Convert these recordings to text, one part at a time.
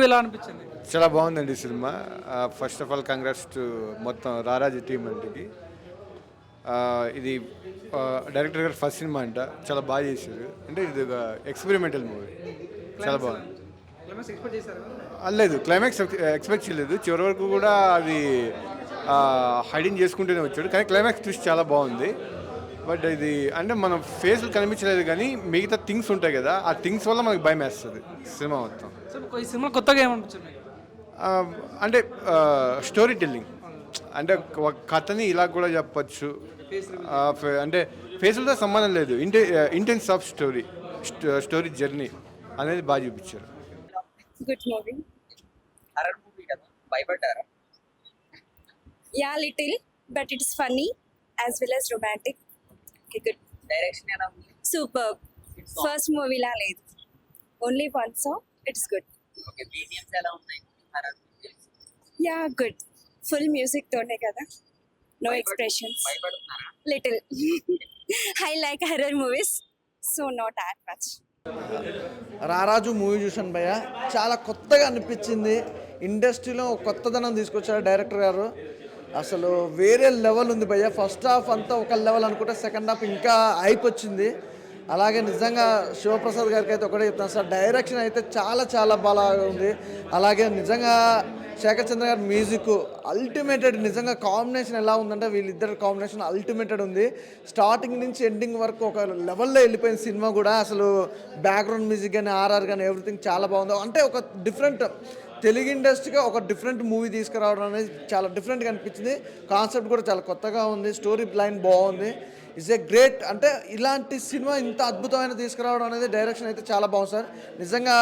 Movie ఎలా అనిపించింది? చాలా బాగుందండి cinema. First of all congrats to మొత్తం రారాజు టీం అంటికి. ఇది డైరెక్టర్ గారు ఫస్ట్ సినిమా అంట, చాలా బాగా చేశారు. అంటే ఇది ఒక ఎక్స్పెరిమెంటల్ మూవీ, చాలా బాగుంది. లేదు, క్లైమాక్స్ ఎక్స్పెక్ట్ చేయలేదు. చివరి వరకు కూడా అది హైడింగ్ చేసుకుంటూనే వచ్చాడు, కానీ క్లైమాక్స్ ట్విస్ట్ చాలా బాగుంది. బట్ ఇది అంటే మనం ఫేస్లు కనిపించలేదు, కానీ మిగతా థింగ్స్ ఉంటాయి కదా, ఆ థింగ్స్ వల్ల మనకు భయం వేస్తుంది సినిమా మొత్తం. ఈ సినిమా కొత్తగా ఏమనిపించింది? అంటే స్టోరీ టెల్లింగ్, అంటే ఒక కథని ఇలా కూడా చెప్పచ్చు. అంటే ఫేసులతో సంబంధం లేదు, ఇంటెన్స్ ఆఫ్ స్టోరీ జర్నీ అనేది బాగా చూపించారు. Good movie. హర్రర్ మూవీ కదా, భయపడ్డారా? Ya little, but it's funny as well as romantic. Okay, good. Direction ఎలా ఉంది? సూపర్. ఫస్ట్ మూవీలా లేదు, only one song, it's good. Okay, BGMs ఎలా ఉన్నాయి? Horror ya good. Full music తోనే కదా, నో ఎక్స్ప్రెషన్స్. భయపడుతున్నారా? Little. I like horror movies, so not that much. Raraju movie చూశాను భయ్య, చాలా కొత్తగా అనిపించింది. ఇండస్ట్రీలో కొత్తదనం తీసుకొచ్చారు డైరెక్టర్ గారు. అసలు వేరే లెవెల్ ఉంది భయ్య. ఫస్ట్ హాఫ్ అంతా ఒక లెవెల్ అనుకుంటే సెకండ్ హాఫ్ ఇంకా హైప్ వచ్చింది. అలాగే నిజంగా శివప్రసాద్ గారికి అయితే ఒకటే చెప్తాను సార్, డైరెక్షన్ అయితే చాలా చాలా బాగా ఉంది. అలాగే నిజంగా శేఖర్ చంద్ర గారి మ్యూజిక్ అల్టిమేటెడ్. నిజంగా కాంబినేషన్ ఎలా ఉందంటే వీళ్ళిద్దరు కాంబినేషన్ అల్టిమేటెడ్ ఉంది. స్టార్టింగ్ నుంచి ఎండింగ్ వరకు ఒక లెవెల్లో వెళ్ళిపోయిన సినిమా కూడా. అసలు బ్యాక్గ్రౌండ్ మ్యూజిక్ కానీ ఆర్ఆర్ కానీ ఎవ్రీథింగ్ చాలా బాగుంది. అంటే ఒక డిఫరెంట్ తెలుగు ఇండస్ట్రీగా ఒక డిఫరెంట్ మూవీ తీసుకురావడం అనేది చాలా డిఫరెంట్గా అనిపించింది. కాన్సెప్ట్ కూడా చాలా కొత్తగా ఉంది, స్టోరీ లైన్ బాగుంది. It's a great. అంటే ఇలాంటి సినిమా ఇంత అద్భుతమైన తీసుకురావడం అనేది డైరెక్షన్ అయితే చాలా బాగుంది సార్. నిజంగా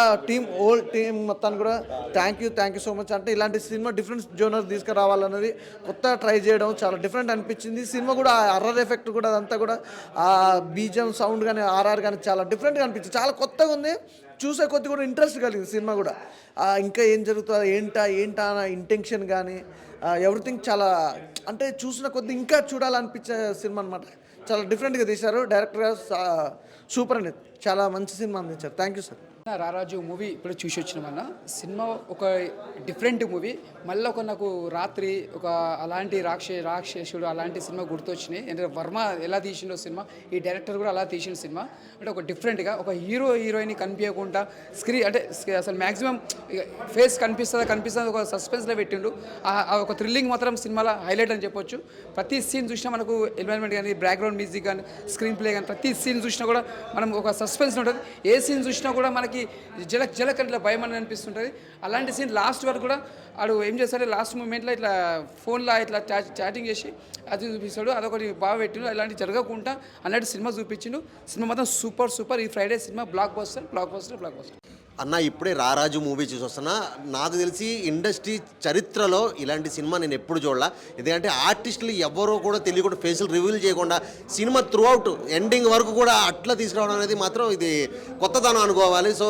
హోల్ టీం మొత్తాన్ని కూడా థ్యాంక్ యూ సో మచ్. అంటే ఇలాంటి సినిమా డిఫరెంట్ జోనర్ తీసుకురావాలన్నది కొత్తగా ట్రై చేయడం చాలా డిఫరెంట్ అనిపించింది. సినిమా కూడా అర్రర్ ఎఫెక్ట్ కూడా అదంతా కూడా ఆ బీజం సౌండ్ కానీ ఆర్ఆర్ కానీ చాలా డిఫరెంట్గా అనిపించింది, చాలా కొత్తగా ఉంది. చూసే కొద్ది కూడా ఇంట్రెస్ట్ కలిగింది సినిమా కూడా. ఇంకా ఏం జరుగుతుందో ఏంటా అన్న ఇంటెన్షన్ కానీ ఎవ్రీథింగ్ చాలా, అంటే చూసిన కొద్ది ఇంకా చూడాలనిపించే సినిమా అనమాట. చాలా డిఫరెంట్గా తీశారు డైరెక్టర్ గారు. సూపర్ అండి, చాలా మంచి సినిమా అందించారు. Thank you sir. రారాజు మూవీ ఇప్పుడు చూసి వచ్చినామన్న. సినిమా ఒక డిఫరెంట్ మూవీ. మళ్ళీ నాకు రాత్రి ఒక అలాంటి రాక్షసుడు అలాంటి సినిమా గుర్తొచ్చినాయి. అంటే వర్మ ఎలా తీసిండో సినిమా, ఈ డైరెక్టర్ కూడా అలా తీసిన సినిమా. అంటే ఒక డిఫరెంట్గా ఒక హీరోయిన్ కనిపించకుండా అంటే అసలు మ్యాక్సిమం ఫేస్ కనిపిస్తుంది ఒక సస్పెన్స్లో పెట్టిండు. ఒక థ్రిల్లింగ్ మాత్రం సినిమాలో హైలైట్ అని చెప్పొచ్చు. ప్రతి సీన్ చూసినా మనకు ఎన్వైరన్మెంట్ కానీ బ్యాక్గ్రౌండ్ మ్యూజిక్ కానీ స్క్రీన్ ప్లే కానీ ప్రతి సీన్ చూసినా కూడా మనం ఒక సస్పెన్స్ ఉంటుంది. ఏ సీన్ చూసినా కూడా మనకి జలక్ ఇట్లా భయం అని అనిపిస్తుంటుంది. అలాంటి సీన్ లాస్ట్ వరకు కూడా ఆడు ఏం చేస్తాడు, లాస్ట్ మూమెంట్లో ఇట్లా ఫోన్లో ఇట్లా చాటింగ్ చేసి అది చూపిస్తాడు. అదొకటి బాగా పెట్టిండు. అలాంటి జరగకుండా అన్నట్టు సినిమా చూపించిండు. సినిమా మాత్రం సూపర్. ఈ ఫ్రైడే సినిమా బ్లాక్ బస్టర్. అన్న ఇప్పుడే రారాజు మూవీ చూసి వస్తున్నా. నాకు తెలిసి ఇండస్ట్రీ చరిత్రలో ఇలాంటి సినిమా నేను ఎప్పుడు చూడాల. ఎందుకంటే ఆర్టిస్టులు ఎవరో కూడా తెలియకుండా ఫేసులు రివీల్ చేయకుండా సినిమా త్రూ అవుట్ ఎండింగ్ వరకు కూడా అట్లా తీసుకురావడం అనేది మాత్రం ఇది కొత్తదనం అనుకోవాలి. సో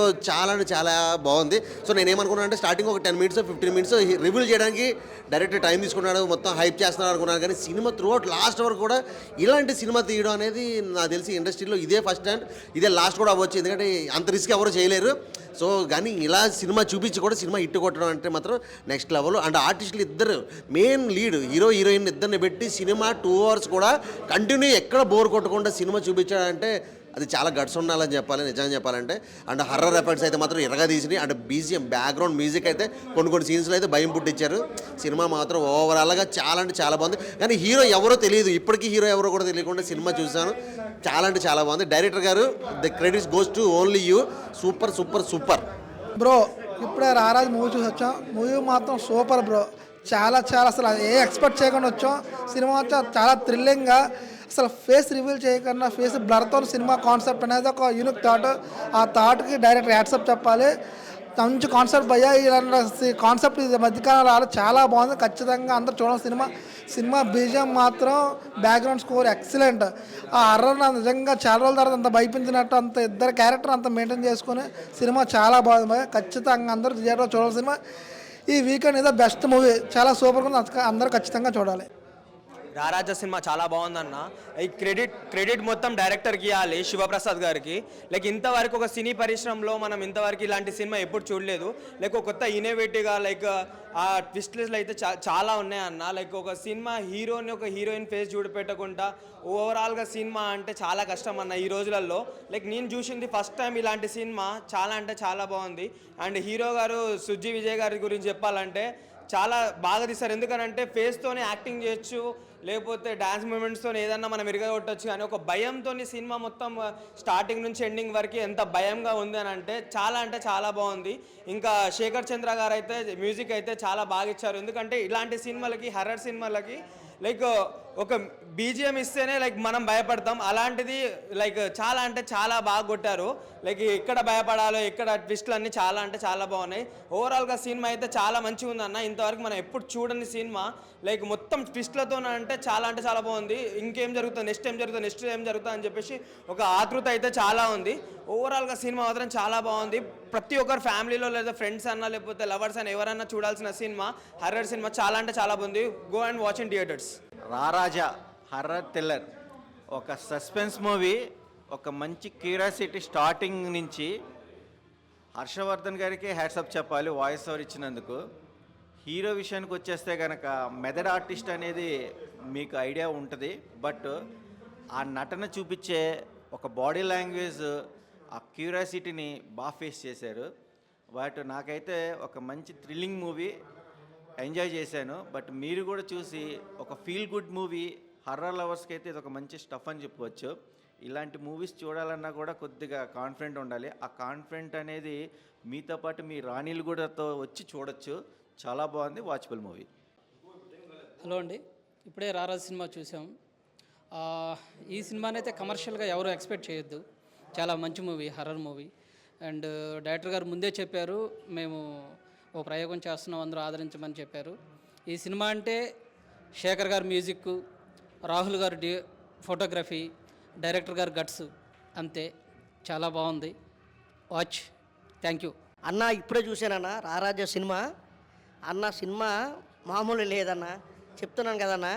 చాలా బాగుంది. సో నేనేమనుకున్నాను అంటే స్టార్టింగ్ ఒక 10 మినిట్స్ 15 మినిట్స్ రివీల్ చేయడానికి డైరెక్టర్ టైం తీసుకున్నాడు, మొత్తం హైప్ చేస్తున్నారు అనుకున్నాను. కానీ సినిమా త్రూ అవుట్ లాస్ట్ వరకు కూడా ఇలాంటి సినిమా తీయడం అనేది నాకు తెలిసి ఇండస్ట్రీలో ఇదే ఫస్ట్ టైం, ఇదే లాస్ట్ కూడా అవ్వచ్చు. ఎందుకంటే అంత రిస్క్ ఎవరు చేయలేరు. సో కానీ ఇలా సినిమా చూపించి కూడా సినిమా హిట్ కొట్టడం అంటే మాత్రం నెక్స్ట్ లెవెల్. అండ్ ఆర్టిస్టులు ఇద్దరు మెయిన్ లీడ్ హీరోయిన్ ఇద్దరిని పెట్టి సినిమా 2 hours కూడా కంటిన్యూ ఎక్కడ బోర్ కొట్టకుండా సినిమా చూపించాడంటే అది చాలా గట్స్ ఉండాలని చెప్పాలి నిజంగా చెప్పాలంటే. అండ్ హర్రర్ ఎఫెక్ట్స్ అయితే మాత్రం ఎరగా తీసినాయి. అండ్ బీజిఎం బ్యాక్గ్రౌండ్ మ్యూజిక్ అయితే కొన్ని సీన్స్లో అయితే భయం పుట్టించారు. సినిమా మాత్రం ఓవరాల్గా చాలా అంటే చాలా బాగుంది. కానీ హీరో ఎవరో తెలియదు, ఇప్పటికీ హీరో ఎవరో కూడా తెలియకుండా సినిమా చూశాను. చాలా అంటే చాలా బాగుంది. డైరెక్టర్ గారు the credits goes to only you. Super bro. ఇప్పుడే రారాజు మూవీ చూసి వచ్చాం. మూవీ మాత్రం సూపర్ బ్రో. చాలా అసలు ఏ ఎక్స్పెక్ట్ చేయకుండా వచ్చాం. సినిమా చాలా థ్రిల్లింగ్గా, అసలు ఫేస్ రివీల్ చేయకుండా ఫేస్ బ్లర్తో సినిమా కాన్సెప్ట్ అనేది ఒక యూనిక్ థాట్. ఆ థాట్కి డైరెక్ట్ యాడ్సప్ చెప్పాలి. మంచి కాన్సెప్ట్ భయ్యా. ఇలాంటి కాన్సెప్ట్ ఇది మధ్యకాలంలో చాలా బాగుంది. ఖచ్చితంగా అందరూ చూడాలి సినిమా బీజిఎం మాత్రం బ్యాక్గ్రౌండ్ స్కోర్ ఎక్సలెంట్. ఆ హర్రర్ నిజంగా చాలా రోజుల తర్వాత అంత భయపించినట్టు అంత ఇద్దరు క్యారెక్టర్ అంత మెయింటైన్ చేసుకుని సినిమా చాలా బాగుంది భయ్యా. ఖచ్చితంగా అందరూ థియేటర్లో చూడాలి సినిమా. ఈ వీకెండ్ ఏదో బెస్ట్ మూవీ, చాలా సూపర్గా ఉంది. అందరూ ఖచ్చితంగా చూడాలి. రారాజ సినిమా చాలా బాగుందన్న. ఈ క్రెడిట్ మొత్తం డైరెక్టర్కి ఇవ్వాలి, శివప్రసాద్ గారికి. లైక్ ఇంతవరకు ఒక సినీ పరిశ్రమలో మనం ఇంతవరకు ఇలాంటి సినిమా ఎప్పుడు చూడలేదు. లైక్ ఒక కొత్త ఇన్నోవేటివ్గా లైక్ ఆ ట్విస్ట్లెస్లు అయితే చాలా ఉన్నాయన్న. లైక్ ఒక సినిమా హీరోని ఒక హీరోయిన్ ఫేస్ చూడపెట్టకుండా ఓవరాల్గా సినిమా అంటే చాలా కష్టం అన్న ఈ రోజులలో. లైక్ నేను చూసింది ఫస్ట్ టైం ఇలాంటి సినిమా, చాలా అంటే చాలా బాగుంది. అండ్ హీరో గారు సుజ్జి విజయ్ గారి గురించి చెప్పాలంటే చాలా బాగా తీస్తారు. ఎందుకనంటే ఫేస్తోనే యాక్టింగ్ చేయొచ్చు, లేకపోతే డ్యాన్స్ మూమెంట్స్తో ఏదన్నా మనం కొట్టచ్చు. కానీ ఒక భయంతో సినిమా మొత్తం స్టార్టింగ్ నుంచి ఎండింగ్ వరకు ఎంత భయంగా ఉంది అని అంటే చాలా బాగుంది. ఇంకా శేఖర్ చంద్ర గారు అయితే మ్యూజిక్ అయితే చాలా బాగా ఇచ్చారు. ఎందుకంటే ఇలాంటి సినిమాలకి, హర్రర్ సినిమాలకి లైక్ ఒక బీజిఎం ఇస్తేనే లైక్ మనం భయపడతాం. అలాంటిది లైక్ చాలా అంటే చాలా బాగా కొట్టారు. లైక్ ఎక్కడ భయపడాలో, ఎక్కడ ట్విస్ట్లు అన్నీ చాలా అంటే చాలా బాగున్నాయి. ఓవరాల్గా సినిమా అయితే చాలా మంచిగా ఉంది అన్న. ఇంతవరకు మనం ఎప్పుడు చూడని సినిమా, లైక్ మొత్తం ట్విస్ట్లతో అంటే చాలా బాగుంది. ఇంకేం జరుగుతుంది, నెక్స్ట్ ఏం జరుగుతుంది అని చెప్పేసి ఒక ఆతృత అయితే చాలా ఉంది. ఓవరాల్గా సినిమా మాత్రం చాలా బాగుంది. ప్రతి ఒక్కరు ఫ్యామిలీలో లేదా ఫ్రెండ్స్ అన్నా లేకపోతే లవర్స్ అన్న ఎవరన్నా చూడాల్సిన సినిమా, హర్రర్ సినిమా చాలా అంటే చాలా బాగుంది. Go and watch in theatres. రారాజా horror thriller, ఒక సస్పెన్స్ మూవీ, ఒక మంచి క్యూరియాసిటీ. స్టార్టింగ్ నుంచి హర్షవర్ధన్ గారికి హ్యాట్సప్ చెప్పాలి వాయిస్ ఓవర్ ఇచ్చినందుకు. హీరో విషయానికి వచ్చేస్తే కనుక మెథడ్ ఆర్టిస్ట్ అనేది మీకు ఐడియా ఉంటుంది. బట్ ఆ నటన చూపించే ఒక బాడీ లాంగ్వేజ్, ఆ క్యూరియాసిటీని బాగా ఫేస్ చేశారు. బట్ నాకైతే ఒక మంచి థ్రిల్లింగ్ మూవీ ఎంజాయ్ చేశాను. బట్ మీరు కూడా చూసి ఒక ఫీల్ గుడ్ మూవీ, హర్రర్ లవర్స్కి అయితే ఇది ఒక మంచి స్టఫ్ అని చెప్పవచ్చు. ఇలాంటి మూవీస్ చూడాలన్నా కూడా కొద్దిగా కాన్ఫిడెంట్ ఉండాలి. ఆ కాన్ఫిడెంట్ అనేది మీతో పాటు మీ రాణీలు కూడాతో వచ్చి చూడొచ్చు. చాలా బాగుంది, వాచబుల్ మూవీ. హలో అండి, ఇప్పుడే రారాజు సినిమా చూసాం. ఈ సినిమానైతే కమర్షియల్గా ఎవరు ఎక్స్పెక్ట్ చేయొద్దు. చాలా మంచి movie, horror movie. And director గారు ముందే చెప్పారు, మేము ఓ ప్రయోగం చేస్తున్నాం, అందరూ ఆదరించమని చెప్పారు. ఈ సినిమా అంటే శేఖర్ గారు మ్యూజిక్, రాహుల్ గారు ఫోటోగ్రఫీ, డైరెక్టర్ గారు గట్స్, అంతే. చాలా బాగుంది, వాచ్. థ్యాంక్ యూ అన్న. ఇప్పుడే చూశానన్న రారాజా సినిమా. అన్న సినిమా మామూలు లేదన్న, చెప్తున్నాను కదన్న.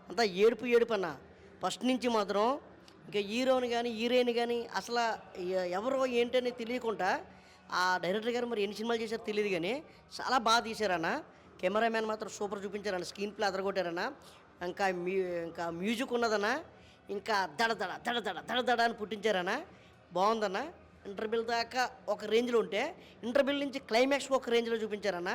అంతా ఏడుపు అన్న. ఫస్ట్ నుంచి మాత్రం ఇంకా హీరోని కానీ హీరోయిన్ కానీ అసలు ఎవరో ఏంటని తెలియకుండా ఆ డైరెక్టర్ గారు మరి ఎన్ని సినిమాలు చేశారో తెలియదు కానీ చాలా బాగా తీశారన్న. కెమెరామ్యాన్ మాత్రం సూపర్ చూపించారన్న, స్క్రీన్ ప్లే అదరగొట్టారన్న. ఇంకా మ్యూజిక్ ఉన్నదన్న, ఇంకా దడ అని పుట్టించారన్న. బాగుందన్న. ఇంటర్వెల్ దాకా ఒక రేంజ్లో ఉంటే ఇంటర్వెల్ నుంచి క్లైమాక్స్ ఒక రేంజ్లో చూపించారన్న.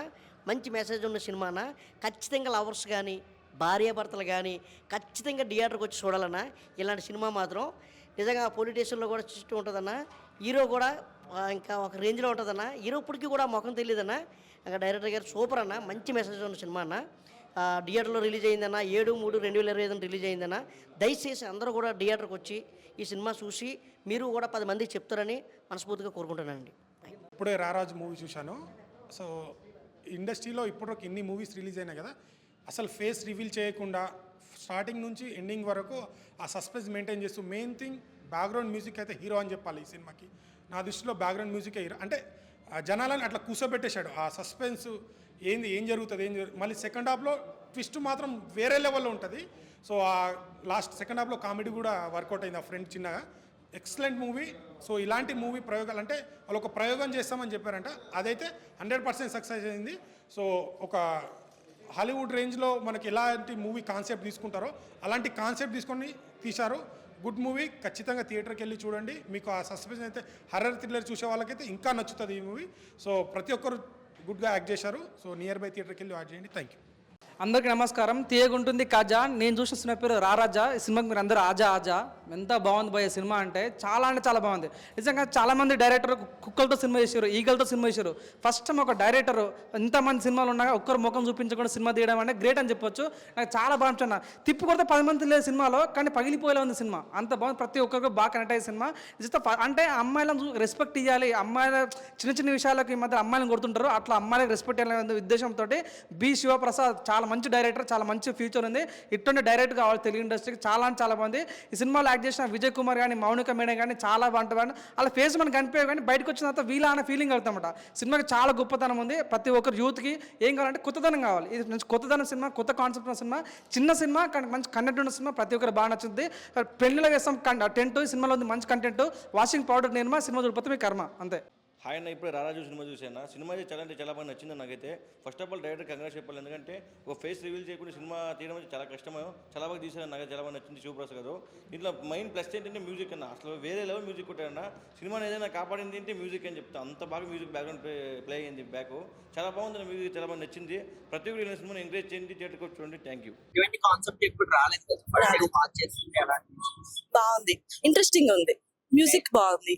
మంచి మెసేజ్ ఉన్న సినిమా అన్న. ఖచ్చితంగా లవర్స్ కానీ భార్యాభర్తలు కానీ ఖచ్చితంగా థియేటర్కి వచ్చి చూడాలన్న. ఇలాంటి సినిమా మాత్రం నిజంగా పోలీస్ స్టేషన్లో కూడా చూస్తూ ఉంటుందన్న. హీరో కూడా ఇంకా ఒక రేంజ్లో ఉంటుందన్న. హీరో ఇప్పటికీ కూడా ముఖం తెలియదన్న. ఇంకా డైరెక్టర్ గారు సూపర్ అన్న. మంచి మెసేజ్ ఉన్న సినిమా అన్న. థియేటర్లో రిలీజ్ అయిందన్న 7/3/2025 రిలీజ్ అయిందన్న. దయచేసి అందరూ కూడా థియేటర్కి వచ్చి ఈ సినిమా చూసి మీరు కూడా 10 మందికి చెప్తారని మనస్ఫూర్తిగా కోరుకుంటున్నానండి. ఇప్పుడే రారాజు మూవీ చూశాను. సో ఇండస్ట్రీలో ఇప్పటివరకు ఎన్ని మూవీస్ రిలీజ్ అయినాయి కదా, అసలు ఫేస్ రివీల్ చేయకుండా స్టార్టింగ్ నుంచి ఎండింగ్ వరకు ఆ సస్పెన్స్ మెయింటైన్ చేస్తూ, మెయిన్ థింగ్ బ్యాక్గ్రౌండ్ మ్యూజిక్ అయితే హీరో అని చెప్పాలి ఈ సినిమాకి. నా దృష్టిలో బ్యాక్గ్రౌండ్ మ్యూజిక్ హీరో అంటే జనాలని అట్లా కూర్చోబెట్టేశాడు. ఆ సస్పెన్స్ ఏం జరుగుతుంది మళ్ళీ సెకండ్ హాఫ్లో ట్విస్ట్ మాత్రం వేరే లెవెల్లో ఉంటుంది. సో ఆ లాస్ట్ సెకండ్ హాఫ్లో కామెడీ కూడా వర్కౌట్ అయింది. ఆ ఫ్రెండ్ చిన్నగా ఎక్సలెంట్ మూవీ. సో ఇలాంటి మూవీ ప్రయోగాలు అంటే వాళ్ళు ఒక ప్రయోగం చేస్తామని చెప్పారంట, అదైతే 100% సక్సెస్ అయింది. సో ఒక హాలీవుడ్ రేంజ్లో మనకి ఎలాంటి మూవీ కాన్సెప్ట్ తీసుకుంటారో అలాంటి కాన్సెప్ట్ తీసుకొని తీశారు. గుడ్ మూవీ, ఖచ్చితంగా థియేటర్కి వెళ్ళి చూడండి. మీకు ఆ సస్పెన్స్ అయితే హర్రర్ థ్రిల్లర్ చూసే వాళ్ళకైతే ఇంకా నచ్చుతుంది ఈ మూవీ. సో ప్రతి ఒక్కరు గుడ్గా యాక్ట్ చేశారు. సో నియర్ బై థియేటర్కి వెళ్ళి వాచ్ చేయండి. Thank you. అందరికీ నమస్కారం. తీయగుంటుంది కాజా. నేను చూసిన సినిమా పేరు రారాజా. ఈ సినిమాకి మీరు అందరూ ఆజా. ఎంత బాగుంది భయ సినిమా అంటే చాలా బాగుంది. నిజంగా చాలామంది డైరెక్టర్ కుక్కలతో సినిమా చేశారు, ఈగలతో సినిమా చేశారు. ఫస్ట్ టైం ఒక డైరెక్టర్ ఇంతమంది సినిమాలు ఉన్నాక ఒక్కరు ముఖం చూపించకుండా సినిమా తీయడం అంటే గ్రేట్ అని చెప్పొచ్చు. నాకు చాలా బాగా నచ్చింది. తిప్పి కొడితే 10 మంది లేదు సినిమాలో, కానీ పగిలిపోయేలా ఉంది సినిమా. అంత బాగుంది. ప్రతి ఒక్కరికి బాగా కనెక్ట్ అయ్యే సినిమా. అంటే అమ్మాయిలను రెస్పెక్ట్ ఇవ్వాలి, అమ్మాయిల చిన్న విషయాలకు ఈ మధ్య అమ్మాయిలను కొడుతుంటారు, అట్లా అమ్మాయిలకు రెస్పెక్ట్ ఇవ్వాలనే ఉద్దేశంతో బి శివప్రసాద్ చాలా చాలా మంచి డైరెక్టర్, చాలా మంచి ఫ్యూచర్ ఉంది. ఇటువంటి డైరెక్టర్ కావాలి తెలుగు ఇండస్ట్రీకి. చాలా అంటే చాలా బాగుంది. ఈ సినిమాలో యాక్ట్ చేసిన విజయ్ కుమార్ కానీ, మౌనిక మేడం కానీ చాలా బాగుంటుంది. అలా ఫేస్ మనకు కనిపించే కానీ బయటకు వచ్చిన తర్వాత వీళ్ళ అనే ఫీలింగ్ అవుతామట. సినిమాకి చాలా గొప్పతనం ఉంది. ప్రతి ఒక్కరు యూత్కి ఏం కావాలంటే కొత్తదనం కావాలి. ఇది మంచి కొత్తదనం సినిమా, కొత్త కాన్సెప్ట్ ఉన్న సినిమా, చిన్న సినిమా కానీ మంచి కంటెంట్ ఉన్న సినిమా. ప్రతి ఒక్కరు బాగా నచ్చుతుంది. పెళ్ళిలో వేస్తాం టెంట్, సినిమాలో ఉంది మంచి కంటెంట్, వాషింగ్ పౌడర్ నిర్మా, సినిమా చూడకపోతే మీ కర్మ అంతే. హాయ్ అన్న, ఇప్పుడే రారాజు సినిమా చూసాను. సినిమా అయితే చాలా అంటే చాలా బాగా నచ్చింది నాకైతే. First of all director congrats చెప్పాలి, ఎందుకంటే ఒక ఫేస్ రివీల్ చేయకుండా సినిమా తీయడం అయితే చాలా కష్టమే. చాలా బాగా తీసారు, నాకు చాలా బాగా నచ్చింది శివప్రసాద్ గారు. దీంట్లో మెయిన్ ప్లస్ ఏంటంటే మ్యూజిక్ అన్న, అసలు వేరే లెవెల్ మ్యూజిక్ కొట్టారన్న. సినిమాని ఏదైనా కాపాడింది ఏంటి మ్యూజిక్ అని చెప్తా, అంత బాగా మ్యూజిక్ బ్యాక్గ్రౌండ్ ప్లే అయ్యింది. బ్యాక్ చాలా బాగుంది, మ్యూజిక్ చాలా బాగా నచ్చింది. ప్రతి ఒక్కరు ఇలా సినిమాని ఎంకరేజ్ చేయండి, థియేటర్కి వచ్చి చూడండి. Thank you. ఇటువంటి కాన్సెప్ట్ ఎప్పుడు రాలేదు కదా, ఫస్ట్ టైం వాచ్ చేస్తుంది అలా. బాగుంది, ఇంట్రెస్టింగ్ ఉంది, మ్యూజిక్ బాగుంది,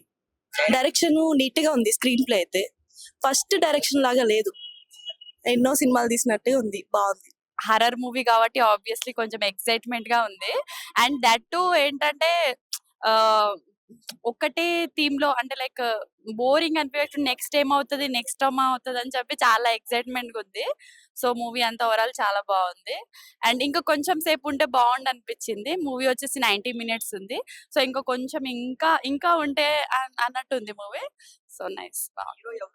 డైరెక్షన్ నీట్ గా ఉంది. స్క్రీన్ ప్లే అయితే ఫస్ట్ డైరెక్షన్ లాగా లేదు, ఎన్నో సినిమాలు తీసినట్టే ఉంది, బాగుంది. హర్రర్ మూవీ కాబట్టి ఆబ్వియస్లీ కొంచెం ఎక్సైట్మెంట్ గా ఉంది. అండ్ దట్ టు ఏంటంటే ఒక్కటే థీమ్ లో అంటే లైక్ బోరింగ్ అనిపించట్టు, నెక్స్ట్ ఏమవుతుంది అని చెప్పి చాలా ఎక్సైట్మెంట్ గా ఉంది. సో మూవీ అంతా ఓవరాల్ చాలా బాగుంది. అండ్ ఇంకా కొంచెం సేపు ఉంటే బాగుండు అనిపించింది. మూవీ వచ్చేసి 90 minutes ఉంది. సో ఇంకా కొంచెం ఇంకా ఉంటే అన్నట్టు ఉంది మూవీ. సో నైస్, బాగుంది.